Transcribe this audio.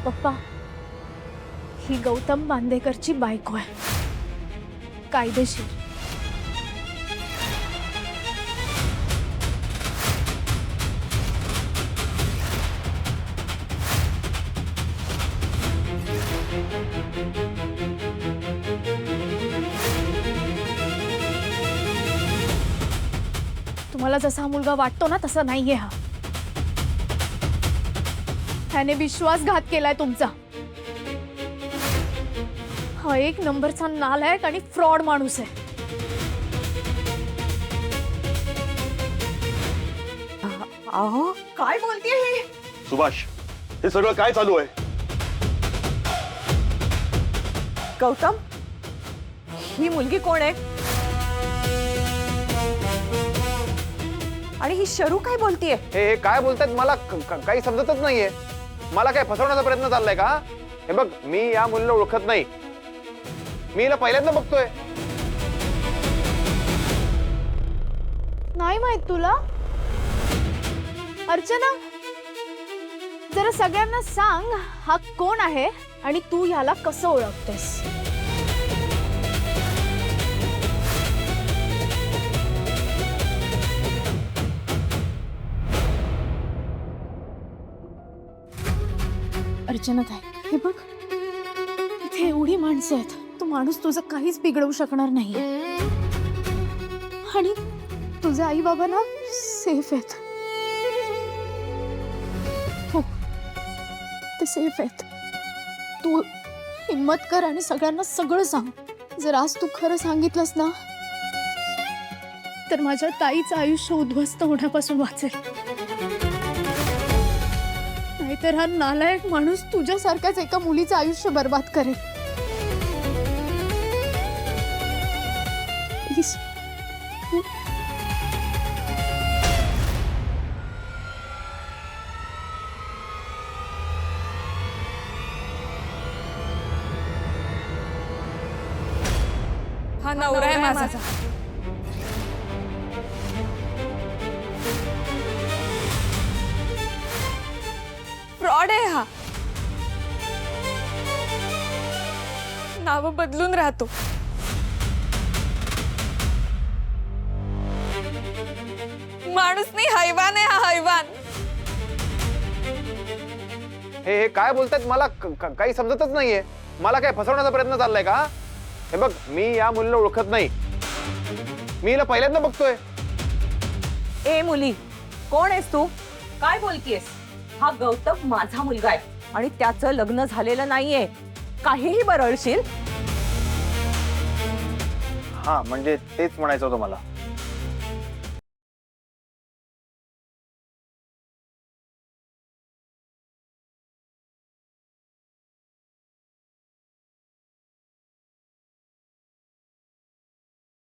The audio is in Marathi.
पप्पा, ही गौतम बांदेकरची बायको आहे, कायदेशीर. तुम्हाला जसा हा मुलगा वाटतो ना तसा नाहीये हा. त्याने विश्वासघात केलाय तुमचा. हा एक नंबरचा नालायक आणि फ्रॉड माणूस आहे. अहो काय बोलतेय हे? सुभाष, हे सगळं काय चालू आहे? गौतम, ही मुलगी कोण आहे आणि ही शरू काय बोलतीये? हे काय बोलतायत मला काही समजतच नाहीये. मला काय फसवण्याचा प्रयत्न चाललाय का? हे बघ, मी या मुलीला ओळखत नाही. मी हिला पहिल्यांदा बघतोय. नाही माहित तुला? अर्चना, जरा सगळ्यांना सांग हा कोण आहे आणि तू ह्याला कसं ओळखतेस. अर्चना ताई, हे बघ, इथे एवढी माणसं आहेत. तो माणूस तुझं काहीच बिघडवू शकणार नाही आणि तुझे आई बाबा ना सेफ आहेत. हो, ते सेफ आहेत. तू हिम्मत कर आणि सगळ्यांना सगळं सांग. जर आज तू खरं सांगितलंस ना तर माझ्या ताईचं आयुष्य उद्ध्वस्त होण्यापासून वाचेल. नाहीतर हा नालायक माणूस तुझ्यासारख्याच एका मुलीचं आयुष्य बर्बाद करेल. प्लीज. हा नवरा आहे माझा. फ्रॉड आहे हा. नाव बदलून राहतो. माणूस नाही, हैवान आहे हा, हैवान. हे काय बोलतायत मला काही समजतच नाहीये. मला काय फसवण्याचा प्रयत्न चाललाय का? हे बघ, मी या मुलीला ओळखत नाही. मी हिला पहिल्यांदा बघतोय. ए मुली, कोण आहेस तू? काय बोलतीयस? हा गौतम माझा मुलगा आहे आणि त्याचं लग्न झालेलं नाहीये. काहीही बरळशील. हा, म्हणजे तेच म्हणायचं होतं मला.